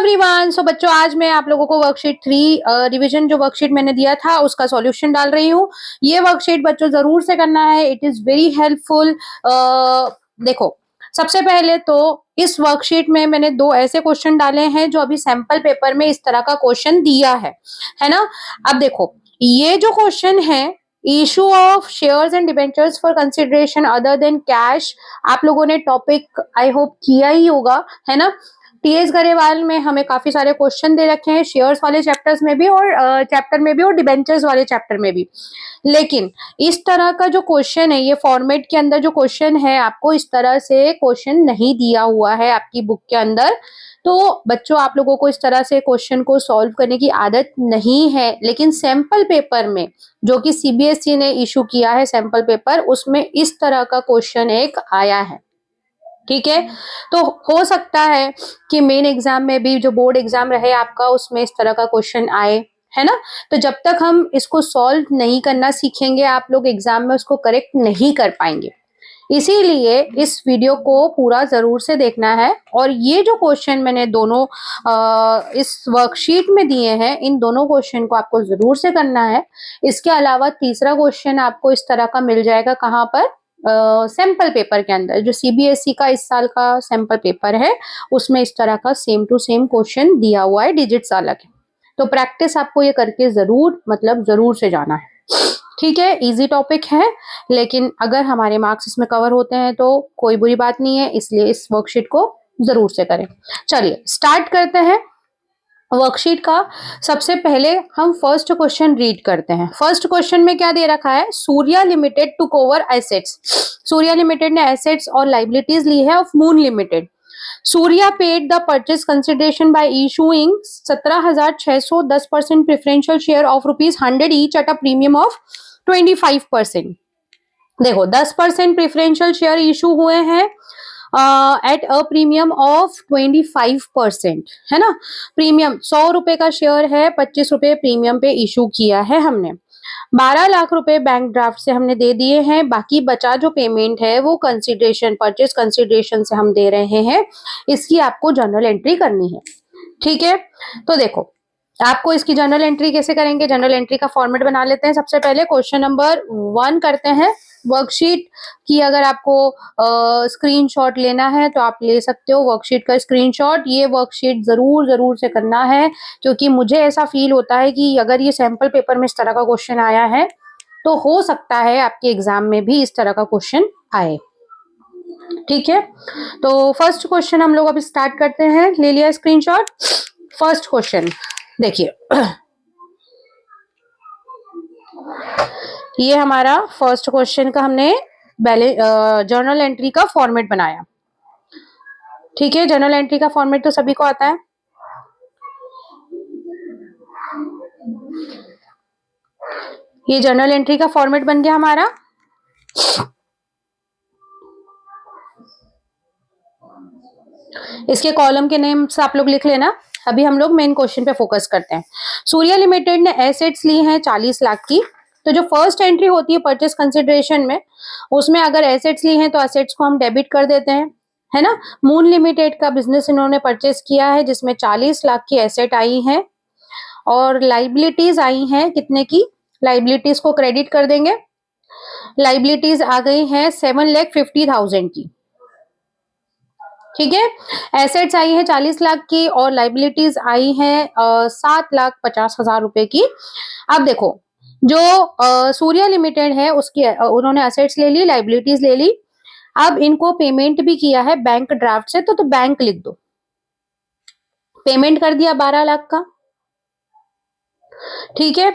Everyone. सो बच्चों, आज मैं आप लोगों को वर्कशीट 3 रिवीजन जो वर्कशीट मैंने दिया था उसका सॉल्यूशन डाल रही हूँ। ये वर्कशीट बच्चों जरूर से करना है, इट इज वेरी हेल्पफुल। देखो, सबसे पहले तो इस वर्कशीट में मैंने दो ऐसे क्वेश्चन डाले हैं जो अभी सैंपल पेपर में इस तरह का क्वेश्चन दिया है ना। अब देखो, ये जो क्वेश्चन है, issue of shares and debentures for consideration other than cash, आप लोगों ने टॉपिक आई होप किया ही होगा, है ना। टीएस गरेवाल में हमें काफी सारे क्वेश्चन दे रखे हैं, शेयर्स वाले चैप्टर्स में भी और चैप्टर में भी और डिबेंचर्स वाले चैप्टर में भी। लेकिन इस तरह का जो क्वेश्चन है, ये फॉर्मेट के अंदर जो क्वेश्चन है, आपको इस तरह से क्वेश्चन नहीं दिया हुआ है आपकी बुक के अंदर। तो बच्चों, आप लोगों को इस तरह से क्वेश्चन को सॉल्व करने की आदत नहीं है। लेकिन सैंपल पेपर में, जो कि सीबीएसई ने इशू किया है सैंपल पेपर, उसमें इस तरह का क्वेश्चन एक आया है। ठीक है, तो हो सकता है कि मेन एग्जाम में भी, जो बोर्ड एग्जाम रहे आपका, उसमें इस तरह का क्वेश्चन आए, है ना। तो जब तक हम इसको सॉल्व नहीं करना सीखेंगे, आप लोग एग्जाम में उसको करेक्ट नहीं कर पाएंगे। इसीलिए इस वीडियो को पूरा जरूर से देखना है। और ये जो क्वेश्चन मैंने दोनों इस वर्कशीट में दिए हैं, इन दोनों क्वेश्चन को आपको जरूर से करना है। इसके अलावा तीसरा क्वेश्चन आपको इस तरह का मिल जाएगा, कहाँ पर, सैंपल पेपर के अंदर, जो सीबीएसई का इस साल का सैंपल पेपर है, उसमें इस तरह का सेम टू सेम क्वेश्चन दिया हुआ है, डिजिट्स अलग है। तो प्रैक्टिस आपको ये करके जरूर से जाना है। ठीक है, इजी टॉपिक है, लेकिन अगर हमारे मार्क्स इसमें कवर होते हैं तो कोई बुरी बात नहीं है, इसलिए इस वर्कशीट को जरूर से करें। चलिए स्टार्ट करते हैं वर्कशीट का। सबसे पहले हम फर्स्ट क्वेश्चन रीड करते हैं। फर्स्ट क्वेश्चन में क्या दे रखा है, Surya limited to over assets. Surya limited ने एसेट्स और लाइबिलिटीज ली है of Moon Limited. Surya paid the purchase consideration by issuing 17,600 10% preferential share of ₹100 each at a premium of 25%। देखो, 10% प्रेफरेंशियल शेयर इशू हुए हैं एट अ प्रीमियम ऑफ 25%, है ना। Premium 100 रुपए का शेयर है, 25 रुपए प्रीमियम पे इशू किया है हमने। 12 लाख रुपए बैंक ड्राफ्ट से हमने दे दिए हैं। बाकी बचा जो पेमेंट है वो कंसिडरेशन, परचेज कंसिडरेशन से हम दे रहे हैं। इसकी आपको जर्नल एंट्री करनी है। ठीक है, तो देखो, आपको इसकी जर्नल एंट्री कैसे करेंगे, जर्नल एंट्री का फॉर्मेट बना लेते हैं। सबसे पहले क्वेश्चन नंबर 1 करते हैं। वर्कशीट की अगर आपको स्क्रीनशॉट लेना है तो आप ले सकते हो, वर्कशीट का स्क्रीनशॉट। ये वर्कशीट जरूर से करना है, क्योंकि मुझे ऐसा फील होता है कि अगर ये सैंपल पेपर में इस तरह का क्वेश्चन आया है तो हो सकता है आपके एग्जाम में भी इस तरह का क्वेश्चन आए। ठीक है, तो फर्स्ट क्वेश्चन हम लोग अभी स्टार्ट करते हैं। ले लिया स्क्रीनशॉट। फर्स्ट क्वेश्चन देखिए, ये हमारा फर्स्ट क्वेश्चन का हमने जर्नल एंट्री का फॉर्मेट बनाया। ठीक है, जर्नल एंट्री का फॉर्मेट तो सभी को आता है। ये जर्नल एंट्री का फॉर्मेट बन गया हमारा। इसके कॉलम के नेम्स आप लोग लिख लेना। अभी हम लोग मेन क्वेश्चन पे फोकस करते हैं। सूर्या लिमिटेड ने एसेट्स ली हैं 40 लाख की। तो जो फर्स्ट एंट्री होती है परचेस कंसिडरेशन में, उसमें अगर एसेट्स ली हैं तो एसेट्स को हम डेबिट कर देते हैं, है ना। मून लिमिटेड का बिजनेस इन्होंने परचेस किया है, जिसमें 40 लाख की एसेट आई है और लाइबिलिटीज आई हैं कितने की, लाइबिलिटीज को क्रेडिट कर देंगे। लाइबिलिटीज आ गई हैं 7,50,000 की। ठीक है, एसेट्स आई है 40 लाख की और लाइबिलिटीज आई है 7,50,000 रुपए की। अब देखो, जो सूर्या लिमिटेड है उसकी उन्होंने एसेट्स ले ली, लाइबिलिटीज ले ली। अब इनको पेमेंट भी किया है बैंक ड्राफ्ट से, तो बैंक लिख दो। पेमेंट कर दिया 12 लाख का। ठीक है,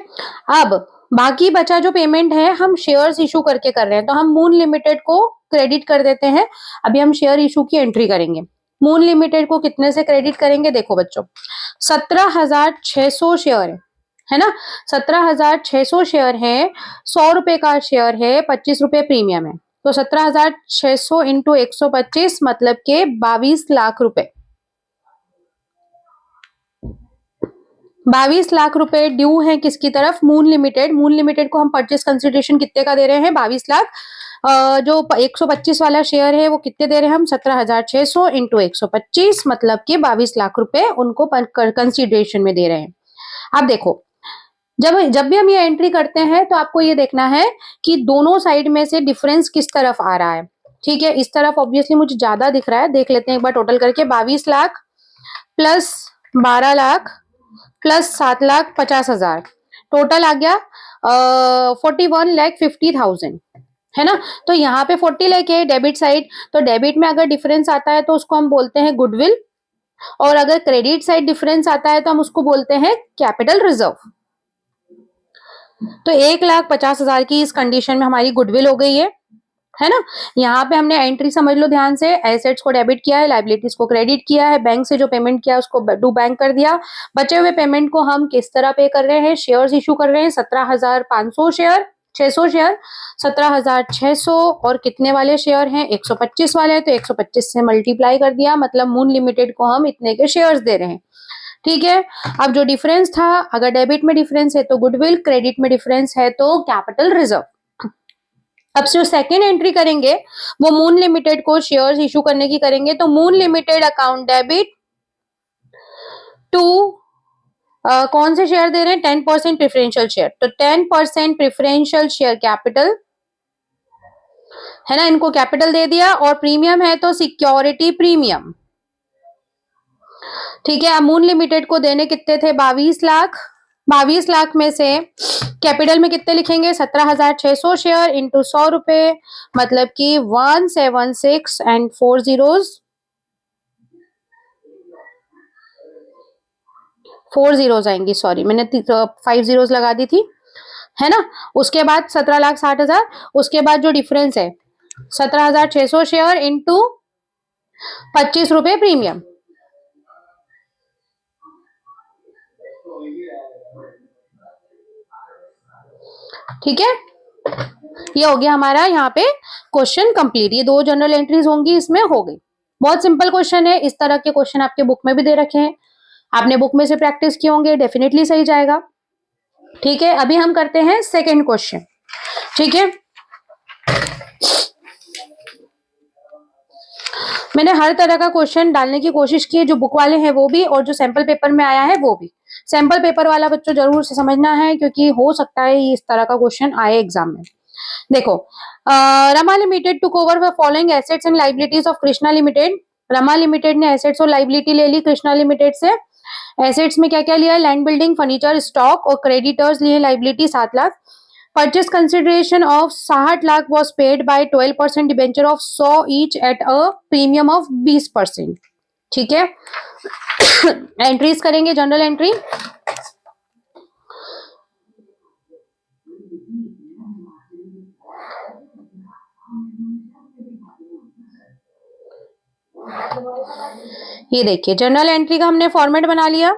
अब बाकी बचा जो पेमेंट है हम शेयर्स इशू करके कर रहे हैं, तो हम मून लिमिटेड को क्रेडिट कर देते हैं। अभी हम शेयर इशू की एंट्री करेंगे। मून लिमिटेड को कितने से क्रेडिट करेंगे, देखो बच्चों, 17,600 शेयर है ना। 17,600 शेयर है, 100 रुपए का शेयर है, 25 रुपए प्रीमियम है। तो 17,600 इंटू 125 मतलब के 22 लाख रुपए। 22 लाख रुपए ड्यू है किसकी तरफ, मून लिमिटेड। मून लिमिटेड को हम परचेस कंसिडरेशन कितने का दे रहे हैं, 22 लाख। जो 125 वाला शेयर है वो कितने दे रहे हैं हम, 17,600 इंटू 125, मतलब कि 22 लाख रुपए उनको कंसिडरेशन में दे रहे हैं। अब देखो, जब जब भी हम ये एंट्री करते हैं तो आपको ये देखना है कि दोनों साइड में से डिफरेंस किस तरफ आ रहा है। ठीक है, इस तरफ ऑब्वियसली मुझे ज्यादा दिख रहा है, देख लेते हैं एक बार टोटल करके। 22 lakh plus 12 lakh plus 7,50,000, total आ गया 41,50,000, है ना। तो यहाँ पे 40 लाख है डेबिट साइड, तो डेबिट में अगर डिफरेंस आता है तो उसको हम बोलते हैं गुडविल, और अगर क्रेडिट साइड डिफरेंस आता है तो हम उसको बोलते हैं कैपिटल रिजर्व। तो 1,50,000 की इस कंडीशन में हमारी गुडविल हो गई है ना। यहाँ पे हमने एंट्री समझ लो ध्यान से, एसेट्स को डेबिट किया है, लाइबिलिटीज को क्रेडिट किया है, बैंक से जो पेमेंट किया उसको डू बैंक कर दिया। बचे हुए पेमेंट को हम किस तरह पे कर रहे हैं, शेयर्स इशू कर रहे हैं, 17,500 शेयर, 600 शेयर, 17,600, और कितने वाले शेयर हैं, 125 वाले, तो 125 से मल्टीप्लाई कर दिया, मतलब मून लिमिटेड को हम इतने के शेयर्स दे रहे हैं। ठीक है, अब जो डिफरेंस था, अगर डेबिट में डिफरेंस है तो गुडविल, क्रेडिट में डिफरेंस है तो कैपिटल रिजर्व। अब जो सेकेंड एंट्री करेंगे वो मून लिमिटेड को शेयर्स इशू करने की करेंगे, तो Moon Limited account debit to कौन से शेयर दे रहे हैं, 10% प्रेफरेंशियल शेयर, तो 10% प्रेफरेंशियल शेयर कैपिटल, है ना, इनको कैपिटल दे दिया, और प्रीमियम है तो सिक्योरिटी प्रीमियम। ठीक है, अमून लिमिटेड को देने कितने थे, 22 लाख, 22 लाख में से कैपिटल में कितने लिखेंगे, 17,600 शेयर इंटू 100 रुपए, मतलब कि 176 एंड 4 zeros, 4 zeros आएंगी, सॉरी मैंने 5 zeros लगा दी थी, है ना। उसके बाद 17,60,000, उसके बाद जो डिफरेंस है 17,600 शेयर इंटू 25 रुपए प्रीमियम। ठीक है, ये हो गया हमारा यहाँ पे क्वेश्चन कंप्लीट। ये 2 जनरल एंट्रीज होंगी, इसमें हो गई। बहुत सिंपल क्वेश्चन है, इस तरह के क्वेश्चन आपके बुक में भी दे रखे हैं, आपने बुक में से प्रैक्टिस किए होंगे, डेफिनेटली सही जाएगा। ठीक है, अभी हम करते हैं सेकेंड क्वेश्चन। ठीक है, मैंने हर तरह का क्वेश्चन डालने की कोशिश की है, जो बुक वाले हैं वो भी, और जो सैंपल पेपर में आया है वो भी। सैंपल पेपर वाला बच्चों जरूर से समझना है, क्योंकि हो सकता है इस तरह का क्वेश्चन आए एग्जाम में। देखो, Rama limited took over the following assets and liabilities of Krishna limited. Rama limited ने एसेट्स और लाइबिलिटी ले ली कृष्णा लिमिटेड से। एसेट्स में क्या क्या लिया है, लैंड, बिल्डिंग, फर्नीचर, स्टॉक, और क्रेडिटर्स लिए liability 7 lakh. Purchase consideration of 60 lakh was paid by 12% debenture of 100 each at a premium of 20%. ठीक है, एंट्रीज करेंगे, जनरल एंट्री। ये देखिए, जनरल एंट्री का हमने फॉर्मेट बना लिया।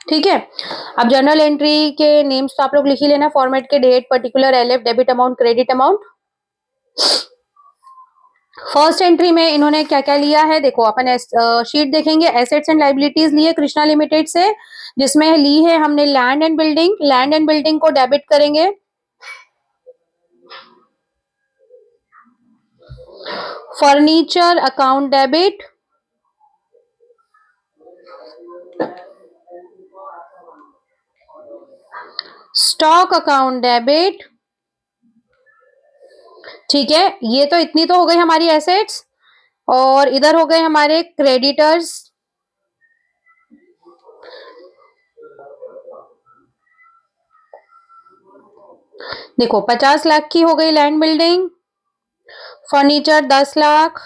ठीक है, अब जनरल एंट्री के नेम्स तो आप लोग लिख ही लेना, फॉर्मेट के, date, particular, LF, debit amount, credit amount. First entry में इन्होंने क्या क्या लिया है, देखो अपन शीट देखेंगे, एसेट्स एंड लाइबिलिटीज लिए कृष्णा लिमिटेड से, जिसमें ली है हमने land and building. Land and building को डेबिट करेंगे, furniture account debit, stock account debit. ठीक है, ये तो इतनी तो हो गई हमारी एसेट्स, और इधर हो गए हमारे क्रेडिटर्स। देखो 50 लाख की हो गई land building, furniture 10 lakh,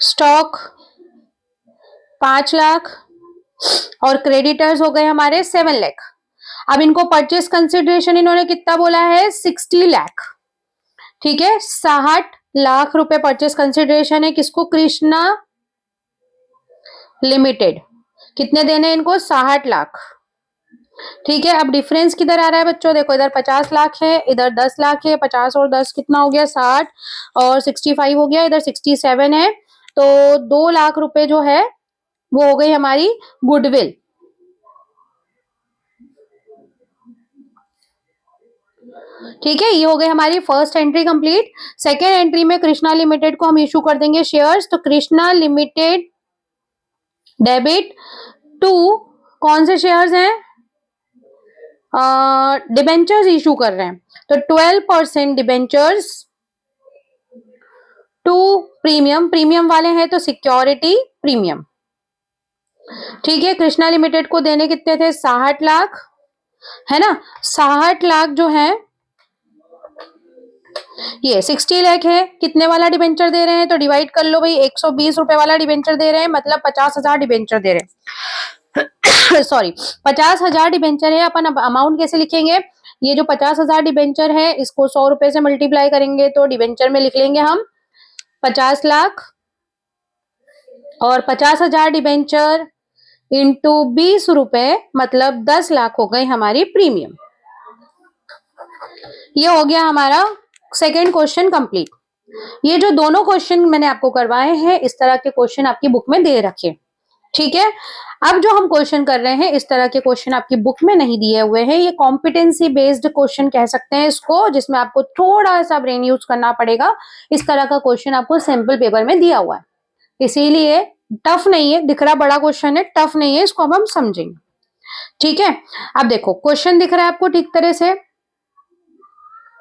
stock 5 lakh, और क्रेडिटर्स हो गए हमारे 7 लाख। अब इनको परचेस कंसिडरेशन इन्होंने कितना बोला है, 60 लाख। ठीक है, 60 लाख रुपए परचेस कंसिडरेशन है, किसको, कृष्णा लिमिटेड। कितने देने इनको, 60 लाख। ठीक है, अब डिफरेंस किधर आ रहा है बच्चों, देखो इधर 50 लाख है, इधर 10 लाख है, 50 और 10 कितना हो गया, 60, और 65 हो गया, इधर 67 है, तो 2 लाख रुपए जो है वो हो गई हमारी गुडविल। ठीक है, ये हो गई हमारी first entry complete. Second entry में कृष्णा लिमिटेड को हम इशू कर देंगे शेयर्स, तो कृष्णा लिमिटेड डेबिट टू, कौन से शेयर्स हैं, डिबेंचर्स इशू कर रहे हैं, तो 12% डिबेंचर्स टू प्रीमियम, प्रीमियम वाले हैं तो सिक्योरिटी प्रीमियम। ठीक है, कृष्णा लिमिटेड को देने कितने थे, 60 लाख, है ना, 60 लाख जो है ये 60 लाख है। कितने वाला डिबेंचर दे रहे हैं, तो डिवाइड कर लो भाई, 120 रुपए वाला डिबेंचर दे रहे हैं, मतलब 50,000 डिबेंचर दे रहे हैं। सॉरी, 50,000 डिबेंचर है। अपन अमाउंट कैसे लिखेंगे, ये जो 50,000 डिबेंचर है इसको 100 रुपए से मल्टीप्लाई करेंगे तो डिबेंचर में लिख लेंगे हम 50 लाख, और 50,000 डिबेंचर इंटू 20 रुपए मतलब 10 लाख हो गई हमारी प्रीमियम। ये हो गया हमारा सेकेंड क्वेश्चन कंप्लीट। ये जो दोनों क्वेश्चन मैंने आपको करवाए हैं, इस तरह के क्वेश्चन आपकी बुक में दे रखे। ठीक है, अब जो हम क्वेश्चन कर रहे हैं इस तरह के क्वेश्चन आपकी बुक में नहीं दिए हुए हैं, ये कॉम्पिटेंसी बेस्ड क्वेश्चन कह सकते हैं इसको, जिसमें आपको थोड़ा सा ब्रेन यूज करना पड़ेगा। इस तरह का क्वेश्चन आपको सैंपल पेपर में दिया हुआ है, इसीलिए टफ नहीं है, दिख रहा बड़ा क्वेश्चन है, टफ नहीं है, इसको अब हम समझेंगे। ठीक है, अब देखो क्वेश्चन दिख रहा है आपको ठीक तरह से।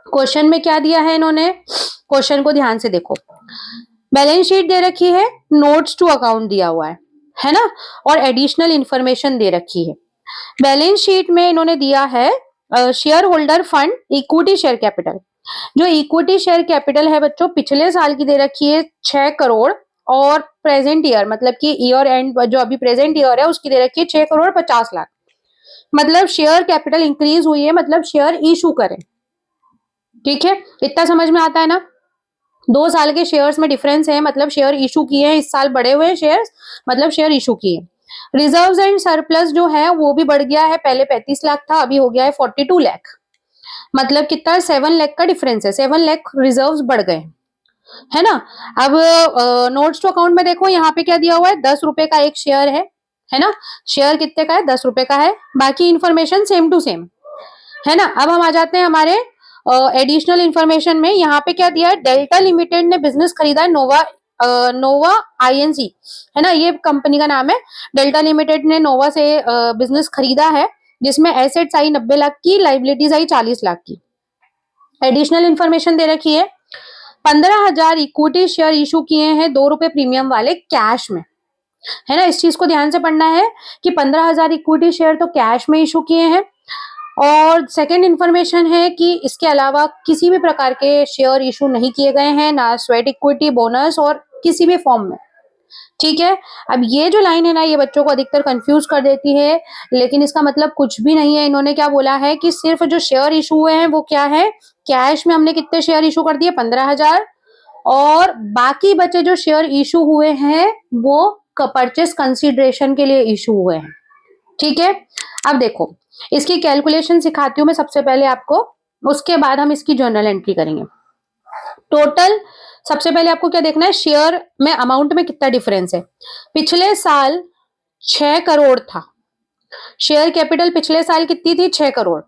क्वेश्चन में क्या दिया है इन्होंने, क्वेश्चन को ध्यान से देखो। बैलेंस शीट दे रखी है, नोट्स टू अकाउंट दिया हुआ है ना, और एडिशनल इंफॉर्मेशन दे रखी है। बैलेंस शीट में इन्होंने दिया है share holder fund, equity share capital. जो इक्विटी शेयर कैपिटल है बच्चों, पिछले साल की दे रखी है 6 करोड़, और प्रेजेंट ईयर मतलब कि ईयर एंड जो अभी प्रेजेंट ईयर है उसकी दे रखी है 6 करोड़ 50 लाख। मतलब शेयर कैपिटल इंक्रीज हुई है, मतलब शेयर इशू करें। ठीक है, इतना समझ में आता है ना। 2 साल के शेयर्स में डिफरेंस है, मतलब शेयर इशू किए हैं, इस साल बढ़े हुए हैं शेयर्स, मतलब शेयर इशू किए। रिजर्व्स एंड सरप्लस जो है वो भी बढ़ गया है, पहले 35 लाख था अभी हो गया है 42 लाख, मतलब कितना 7 लाख का डिफरेंस है, 7 लाख रिजर्व्स बढ़ गए, है ना। अब नोट्स टू अकाउंट में देखो, यहाँ पे क्या दिया हुआ है, 10 रुपए का एक शेयर है ना, शेयर कितने का है, 10 रुपए का है, बाकी इंफॉर्मेशन सेम टू सेम, है ना। अब हम आ जाते हैं हमारे एडिशनल इंफॉर्मेशन में। यहाँ पे क्या दिया है, डेल्टा लिमिटेड ने बिजनेस खरीदा है नोवा, नोवा आईएनसी, है ना, ये कंपनी का नाम है। डेल्टा लिमिटेड ने नोवा से बिजनेस खरीदा है, जिसमें एसेट्स आई 90 लाख की, लाइबिलिटीज आई 40 लाख की। एडिशनल इंफॉर्मेशन दे रखी है, 15,000 इक्विटी शेयर इशू किए हैं 2 रुपए प्रीमियम वाले कैश में, है ना। इस चीज को ध्यान से पढ़ना है कि 15,000 इक्विटी शेयर तो कैश में इशू किए हैं, और सेकेंड इंफॉर्मेशन है कि इसके अलावा किसी भी प्रकार के शेयर इशू नहीं किए गए हैं, ना स्वेट इक्विटी, बोनस और किसी भी फॉर्म में। ठीक है, अब ये जो लाइन है ना, ये बच्चों को अधिकतर कंफ्यूज कर देती है, लेकिन इसका मतलब कुछ भी नहीं है। इन्होंने क्या बोला है कि सिर्फ जो शेयर इशू हुए हैं वो क्या है, कैश में हमने कितने शेयर इशू कर दिए, 15,000, और बाकी बचे जो शेयर इशू हुए हैं वो परचेस कंसिडरेशन के लिए इशू हुए हैं। ठीक है, अब देखो इसकी कैलकुलेशन सिखाती हूँ मैं सबसे पहले आपको, उसके बाद हम इसकी जर्नल एंट्री करेंगे। टोटल सबसे पहले आपको क्या देखना है, शेयर में अमाउंट में कितना डिफरेंस है। पिछले साल 6 करोड़ था, शेयर कैपिटल पिछले साल कितनी थी, 6 करोड़,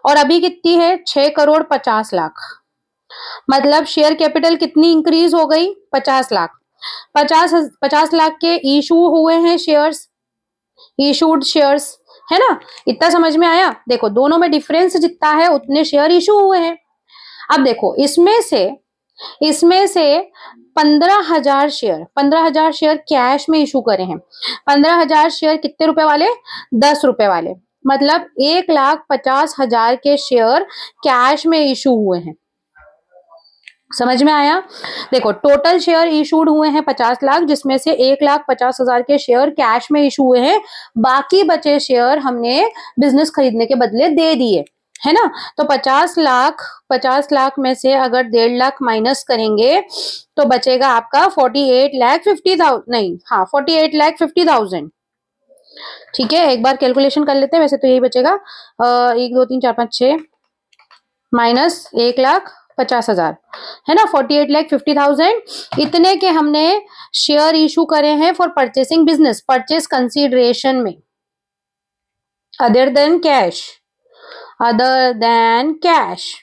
और अभी कितनी है, 6 करोड़ 50 लाख। मतलब शेयर कैपिटल कितनी इंक्रीज हो गई, 50 लाख। 50 लाख के इशू हुए हैं शेयर्स, इशूड शेयर्स, है ना। इतना समझ में आया। देखो दोनों में डिफरेंस जितना है उतने शेयर इशू हुए हैं। अब देखो इसमें से 15,000 शेयर कैश में इशू करे हैं। 15,000 शेयर कितने रुपए वाले, 10 रुपए वाले, मतलब 1,50,000 के शेयर कैश में इशू हुए हैं। समझ में आया। देखो टोटल शेयर इशूड हुए हैं 50 लाख, जिसमें से 1,50,000 के शेयर कैश में इशू हुए हैं, बाकी बचे शेयर हमने बिजनेस खरीदने के बदले दे दिए, है ना। तो 50 लाख में से अगर 1.5 लाख माइनस करेंगे तो बचेगा आपका 48,50,000, नहीं हाँ 48,50,000। ठीक है, एक बार कैलकुलेशन कर लेते हैं, वैसे तो यही बचेगा 1 2 3 4 5 6 माइनस 1 लाख 50,000, है ना, 48,50,000 इतने के हमने शेयर इशू करे हैं for purchasing business, purchase consideration में, other than cash, other than cash.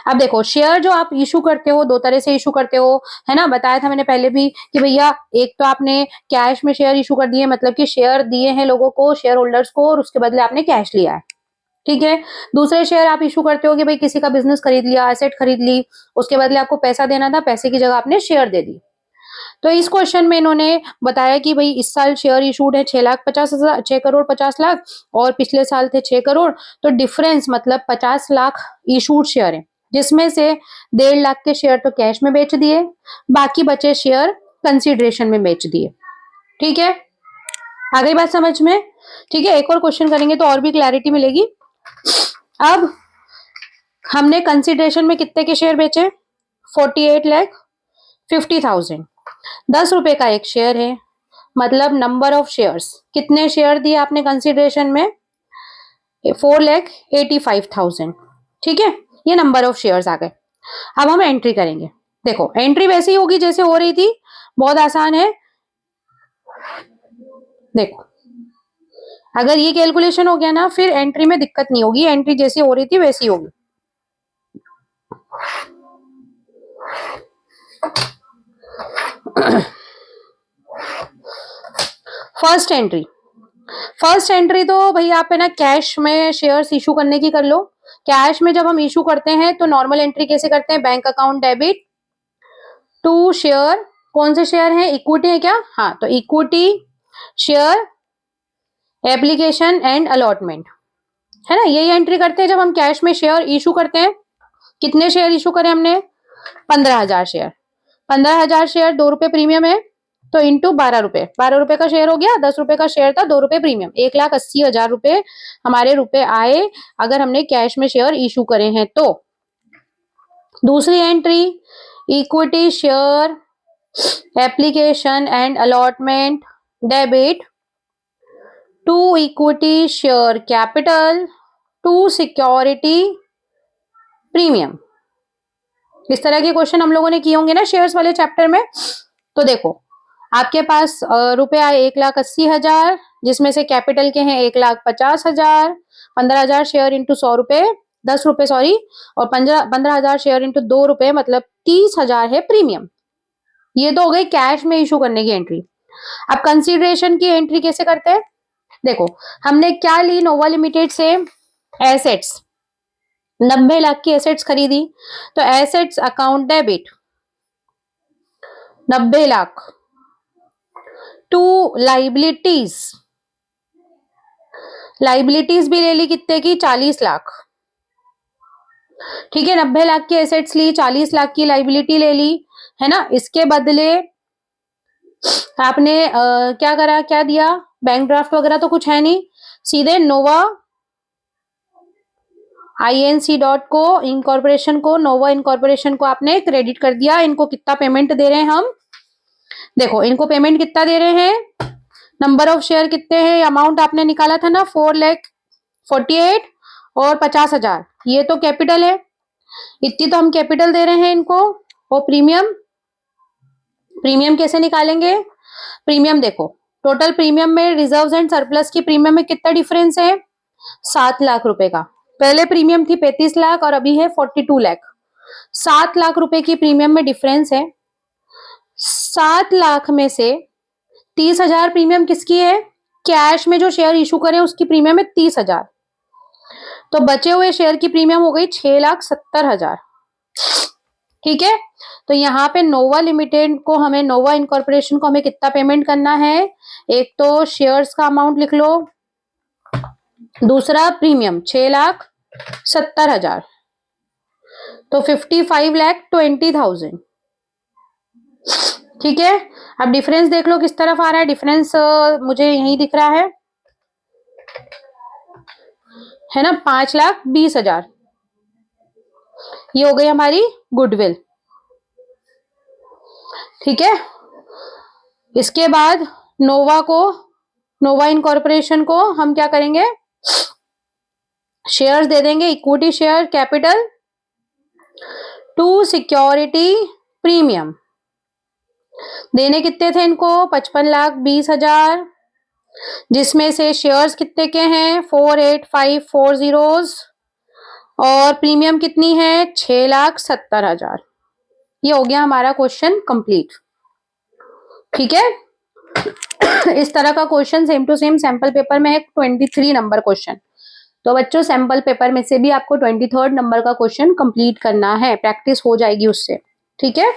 अब देखो, शेयर जो आप इशू करते हो दो तरह से इशू करते हो, है ना, बताया था मैंने पहले भी कि भैया एक तो आपने कैश में शेयर इशू कर दिए, मतलब कि शेयर दिए हैं लोगों को, शेयर होल्डर्स को, और उसके बदले आपने कैश लिया है, ठीक है। दूसरे शेयर आप इशू करते हो कि भाई किसी का बिजनेस खरीद लिया, एसेट खरीद ली, उसके बदले आपको पैसा देना था, पैसे की जगह आपने शेयर दे दी। तो इस क्वेश्चन में इन्होंने बताया कि भाई इस साल शेयर इशूड है 6,50,000, 6,50,00,000, और पिछले साल थे 6 करोड़, तो डिफरेंस मतलब 50 लाख इशूड शेयर है, जिसमें से 1.5 लाख के शेयर तो कैश में बेच दिए, बाकी बचे शेयर कंसिडरेशन में बेच दिए, ठीक है। आ गई बात समझ में? ठीक है, एक और क्वेश्चन करेंगे तो और भी क्लैरिटी मिलेगी। अब हमने कंसिडरेशन में कितने के शेयर बेचे? 48,50,000। 10 रुपए का एक शेयर है, मतलब नंबर ऑफ शेयर्स, कितने शेयर दिए आपने कंसिडरेशन में? 4,85,000, ठीक है, ये नंबर ऑफ शेयर्स आ गए। अब हम एंट्री करेंगे। देखो एंट्री वैसे ही होगी जैसे हो रही थी, बहुत आसान है। देखो अगर ये कैलकुलेशन हो गया ना, फिर एंट्री में दिक्कत नहीं होगी, एंट्री जैसी हो रही थी वैसी होगी। फर्स्ट एंट्री, फर्स्ट एंट्री तो भाई आप है ना कैश में शेयर्स इशू करने की कर लो। कैश में जब हम इशू करते हैं तो नॉर्मल एंट्री कैसे करते हैं? Bank account debit to share, कौन से शेयर हैं? इक्विटी है क्या? हाँ, तो equity share application and allotment, है ना, यही एंट्री करते हैं जब हम कैश में शेयर इशू करते हैं। कितने शेयर इशू करें हमने? 15,000 शेयर। 15,000 शेयर 2 रुपए प्रीमियम है, तो इंटू 12 रुपए, 12 रुपए का शेयर हो गया, 10 रुपए का शेयर था, 2 रुपए प्रीमियम, 1,80,000 रुपए हमारे रुपए आए अगर हमने कैश में शेयर इशू करे हैं तो। दूसरी entry, equity share application and allotment debit to equity share capital to security premium. इस तरह के क्वेश्चन हम लोगों ने किए होंगे ना शेयर्स वाले चैप्टर में। तो देखो आपके पास रुपए आए 1,80,000, जिसमें से कैपिटल के हैं 1,50,000, 15,000 शेयर इंटू 100 रुपए, 10 रुपए सॉरी, और 15,000 शेयर इंटू 2 रुपए, मतलब 30,000 है प्रीमियम। ये तो हो गई कैश में इशू करने की एंट्री। अब कंसिडरेशन की एंट्री कैसे करते हैं? देखो हमने क्या ली नोवा लिमिटेड से? एसेट्स, 90 लाख की एसेट्स खरीदी, तो assets account debit 90 lakh to liabilities, liabilities भी ले ली कितने की? 40 लाख, ठीक है। 90 लाख की एसेट्स ली, 40 लाख की लाइबिलिटी ले ली, है ना। इसके बदले आपने क्या करा, क्या दिया? बैंक ड्राफ्ट वगैरह तो कुछ है नहीं, सीधे नोवा INC डॉट को इनकॉर्पोरेशन को, नोवा इनकॉर्पोरेशन को आपने क्रेडिट कर दिया। इनको कितना पेमेंट दे रहे हैं हम? देखो इनको पेमेंट कितना दे रहे हैं, नंबर ऑफ शेयर कितने हैं, अमाउंट आपने निकाला था ना 4,48,000 और 50,000, ये तो कैपिटल है, इतनी तो हम कैपिटल दे रहे हैं इनको। और प्रीमियम, प्रीमियम कैसे निकालेंगे? प्रीमियम देखो, टोटल प्रीमियम में रिजर्व्स एंड सरप्लस की प्रीमियम में कितना डिफरेंस है? 7 लाख रुपए का। पहले प्रीमियम थी 35 लाख और अभी है 42 लाख। 7 लाख रुपए की प्रीमियम में डिफरेंस है। 7 लाख में से 30,000 प्रीमियम किसकी है? कैश में जो शेयर इशू करे उसकी प्रीमियम है 30,000, तो बचे हुए शेयर की प्रीमियम हो गई 6,70,000, ठीक है। तो यहाँ पे नोवा लिमिटेड को हमें, नोवा इनकॉर्पोरेशन को हमें कितना पेमेंट करना है? एक तो शेयर्स का अमाउंट लिख लो, दूसरा प्रीमियम 6,70,000, तो 55,20,000, ठीक है। अब डिफरेंस देख लो किस तरफ आ रहा है, डिफरेंस मुझे यही दिख रहा है ना, 5,20,000, ये हो गई हमारी गुडविल, ठीक है। इसके बाद नोवा को, नोवा इनकॉर्पोरेशन को हम क्या करेंगे? शेयर्स दे देंगे, equity share capital to security premium. देने कितने थे इनको? 55,20,000, जिसमें से शेयर्स कितने के हैं? 48540, और प्रीमियम कितनी है? 6,70,000। ये हो गया हमारा क्वेश्चन कंप्लीट। ठीक है, इस तरह का question same to same sample paper में है 23 नंबर क्वेश्चन। तो बच्चों सैंपल पेपर में से भी आपको 23 नंबर का क्वेश्चन कंप्लीट करना है, प्रैक्टिस हो जाएगी उससे। ठीक है,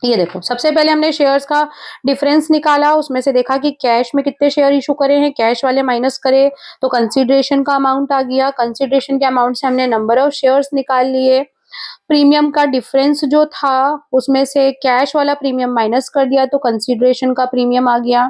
ये देखो सबसे पहले हमने शेयर्स का डिफरेंस निकाला, उसमें से देखा कि कैश में कितने शेयर इशू करे हैं, कैश वाले माइनस करे तो कंसीडरेशन का अमाउंट आ गया, कंसीडरेशन के अमाउंट से हमने नंबर ऑफ शेयर्स निकाल लिए। प्रीमियम का डिफरेंस जो था उसमें से कैश वाला प्रीमियम माइनस कर दिया तो कंसीडरेशन का प्रीमियम आ गया।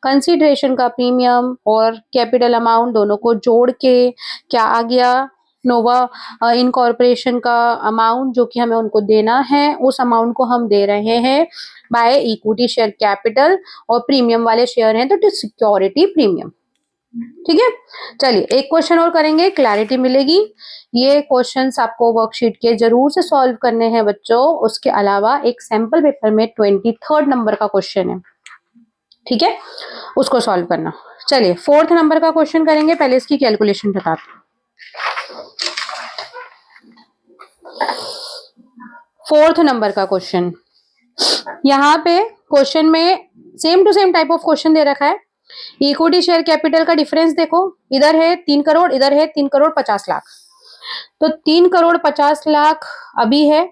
कंसीडरेशन का प्रीमियम और कैपिटल अमाउंट दोनों को जोड़ के क्या आ गया? नोवा इनकॉर्पोरेशन का अमाउंट जो कि हमें उनको देना है, उस अमाउंट को हम दे रहे हैं बाय इक्विटी शेयर कैपिटल, और प्रीमियम वाले शेयर हैं तो सिक्योरिटी प्रीमियम। ठीक है, चलिए एक क्वेश्चन और करेंगे, क्लैरिटी मिलेगी। ये क्वेश्चंस आपको वर्कशीट के जरूर से सॉल्व करने हैं बच्चों। उसके अलावा एक सैंपल पेपर में 23 नंबर का क्वेश्चन है, ठीक है, उसको सॉल्व करना। चलिए 4th नंबर का क्वेश्चन करेंगे, पहले इसकी कैलकुलेशन बताते हैं। 4th नंबर का क्वेश्चन, यहाँ पे क्वेश्चन में same to same type of question दे रखा है। इक्विटी शेयर कैपिटल का डिफरेंस देखो, इधर है 3 करोड़, इधर है 3 करोड़ 50 लाख। तो 3 करोड़ 50 लाख अभी है,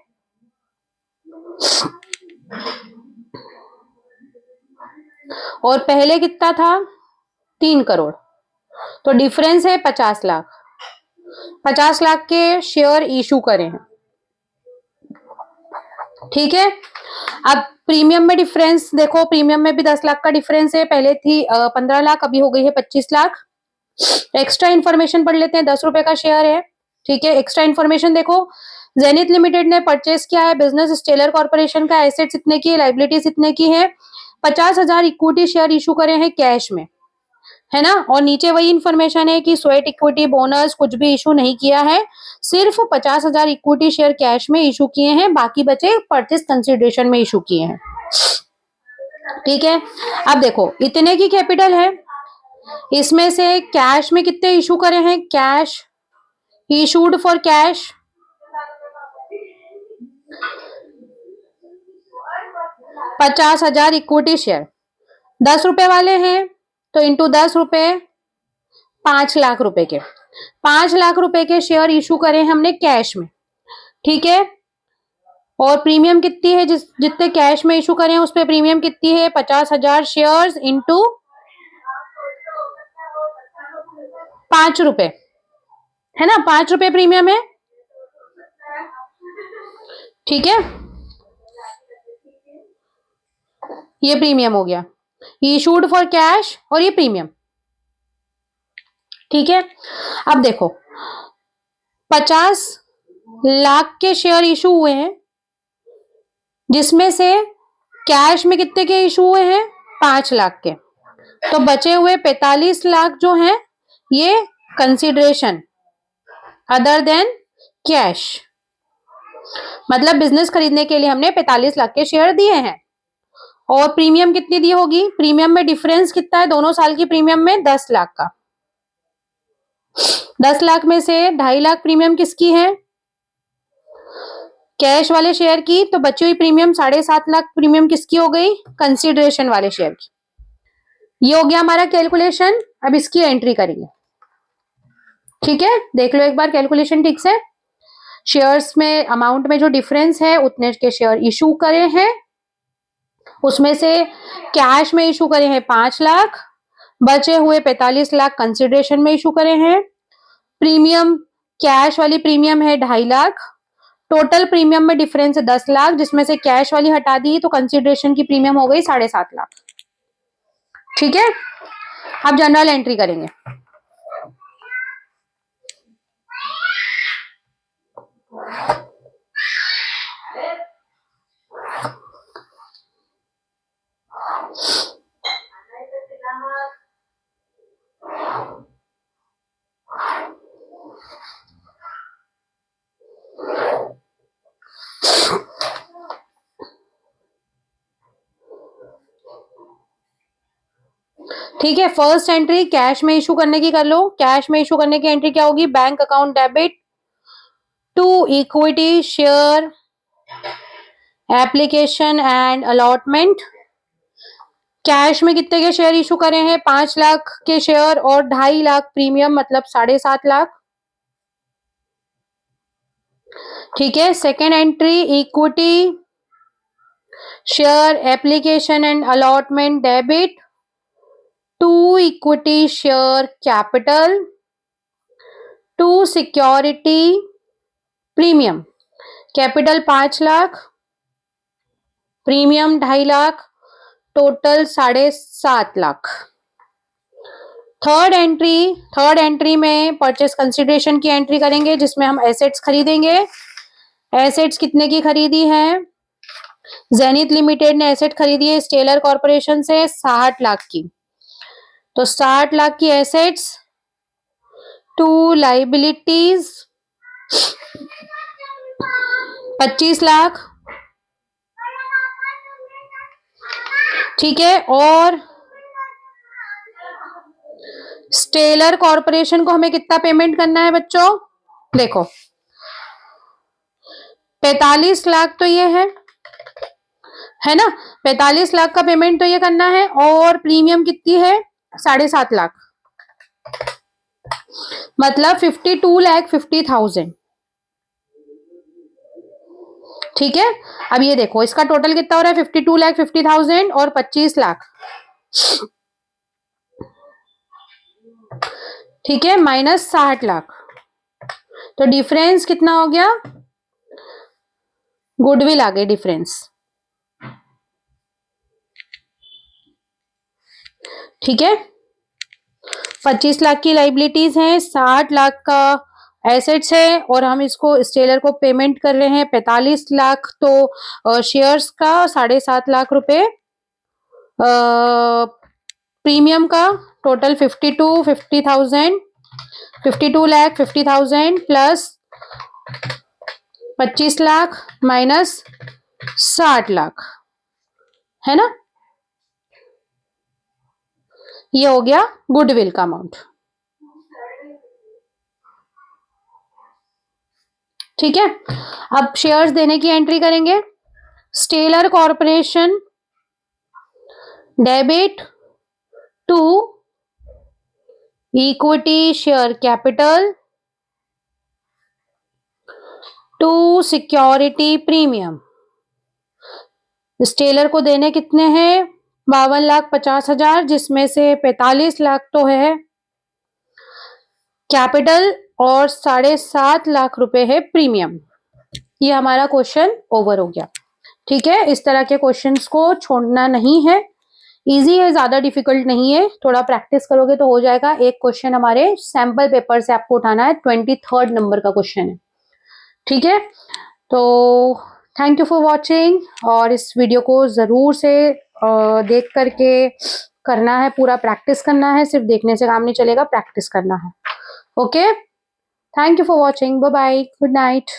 और पहले कितना था? 3 करोड़। तो डिफरेंस है 50 लाख। 50 लाख के शेयर इशू करे हैं, ठीक है। अब प्रीमियम में डिफरेंस देखो, प्रीमियम में भी 10 लाख का डिफरेंस है, पहले थी 15 लाख, अभी हो गई है 25 लाख। एक्स्ट्रा इन्फॉर्मेशन पढ़ लेते हैं, 10 रुपए का शेयर है, ठीक है। एक्स्ट्रा इन्फॉर्मेशन देखो, जेनिथ लिमिटेड ने परचेस किया है बिजनेस स्टेलर कॉर्पोरेशन का, एसेट्स इतने की है, लाइबिलिटीज इतने की है, 50,000 इक्विटी शेयर इशू करे हैं कैश में, है ना। और नीचे वही इन्फॉर्मेशन है कि स्वेट इक्विटी बोनस कुछ भी इशू नहीं किया है, सिर्फ 50,000 इक्विटी शेयर कैश में इशू किए हैं, बाकी बचे परचेस कंसिडरेशन में इशू किए हैं, ठीक है। अब देखो इतने की कैपिटल है, इसमें से कैश में कितने इशू करे हैं? Cash issued for cash 50,000 equity share, 10 रुपए वाले हैं तो इंटू 10 रुपए 5 लाख रुपए के, 5 लाख रुपए के शेयर इशू करे हमने कैश में, ठीक है। और प्रीमियम कितनी है? जितने कैश में इशू करें उस पर प्रीमियम कितनी है? 50,000 शेयर्स इंटू 5 रुपए, है ना, 5 रुपए प्रीमियम है, ठीक है। ये प्रीमियम हो गया, इशूड फॉर कैश, और ये प्रीमियम, ठीक है। अब देखो 50 लाख के शेयर इशू हुए हैं, जिसमें से कैश में कितने के इशू हुए हैं? 5 लाख के, तो बचे हुए 45 लाख जो हैं ये कंसिडरेशन अदर देन कैश, मतलब बिजनेस खरीदने के लिए हमने 45 लाख के शेयर दिए हैं। और प्रीमियम कितनी दी होगी? प्रीमियम में डिफरेंस कितना है दोनों साल की प्रीमियम में? 10 लाख का। 10 लाख में से 2.5 लाख प्रीमियम किसकी है? कैश वाले शेयर की, तो बची हुई प्रीमियम 7.5 लाख प्रीमियम किसकी हो गई? कंसिडरेशन वाले शेयर की। ये हो गया हमारा कैलकुलेशन, अब इसकी एंट्री करेंगे, ठीक है। देख लो एक बार कैलकुलेशन ठीक से, शेयर्स में अमाउंट में जो डिफरेंस है उतने के शेयर इशू करे हैं, उसमें से कैश में इशू करे हैं 5 लाख, बचे हुए 45 लाख कंसिडरेशन में इशू करे हैं, प्रीमियम कैश वाली प्रीमियम है 2.5 लाख, टोटल प्रीमियम में डिफरेंस है 10 लाख, जिसमें से कैश वाली हटा दी तो कंसिडरेशन की प्रीमियम हो गई 7.5 लाख, ठीक है। अब जनरल एंट्री करेंगे, ठीक है, फर्स्ट एंट्री कैश में इशू करने की कर लो। कैश में इशू करने की एंट्री क्या होगी? Bank account debit to equity share application and allotment. Cash में कितने के शेयर इशू करे हैं? 5 लाख के शेयर और 2.5 लाख प्रीमियम, मतलब 7.5 लाख। ठीक है, second entry equity share application and allotment debit to equity share capital to security premium. Capital 5 lakh, premium 2.5 lakh, total 7.5 lakh. Third entry में परचेस कंसिडरेशन की एंट्री करेंगे जिसमें हम एसेट्स खरीदेंगे। एसेट्स कितने की खरीदी है? जेनिथ लिमिटेड ने एसेट खरीदी है स्टेलर कॉर्पोरेशन से 60 लाख की। तो 60 लाख की एसेट्स टू लाइबिलिटीज 25 लाख। ठीक है, और स्टेलर कॉर्पोरेशन को हमें कितना पेमेंट करना है बच्चों? देखो 45 लाख तो ये है ना, 45 लाख का पेमेंट तो ये करना है, और प्रीमियम कितनी है? 7.5 लाख, मतलब 52,50,000। ठीक है, अब ये देखो इसका टोटल कितना हो रहा है? 52,50,000 और 25 लाख। ठीक है, माइनस 60 लाख, तो डिफरेंस कितना हो गया? गुडविल आ गई डिफरेंस। ठीक है, 25 लाख की लाइबिलिटीज हैं, 60 लाख का एसेट्स है, और हम इसको स्टेलर को पेमेंट कर रहे हैं 45 लाख, तो शेयर्स का 7.5 लाख रुपए, प्रीमियम का total 52,50,000 plus 25 lakh minus 60 lakh, है ना, ये हो गया गुडविल का अमाउंट। ठीक है, अब शेयर्स देने की एंट्री करेंगे। Stellar corporation debit to equity share capital to security premium. Stellar को देने कितने हैं? 52,50,000, जिसमें से 45 लाख तो है कैपिटल और 7.5 लाख रुपए है प्रीमियम। ये हमारा क्वेश्चन ओवर हो गया। ठीक है, इस तरह के क्वेश्चंस को छोड़ना नहीं है, इजी है, ज्यादा डिफिकल्ट नहीं है, थोड़ा प्रैक्टिस करोगे तो हो जाएगा। एक क्वेश्चन हमारे सैंपल पेपर से आपको उठाना है, 23rd नंबर का क्वेश्चन है। ठीक है, तो थैंक यू फॉर वॉचिंग, और इस वीडियो को जरूर से देख करके करना है, पूरा प्रैक्टिस करना है, सिर्फ देखने से काम नहीं चलेगा, प्रैक्टिस करना है। Okay, thank you for watching, bye bye, good night.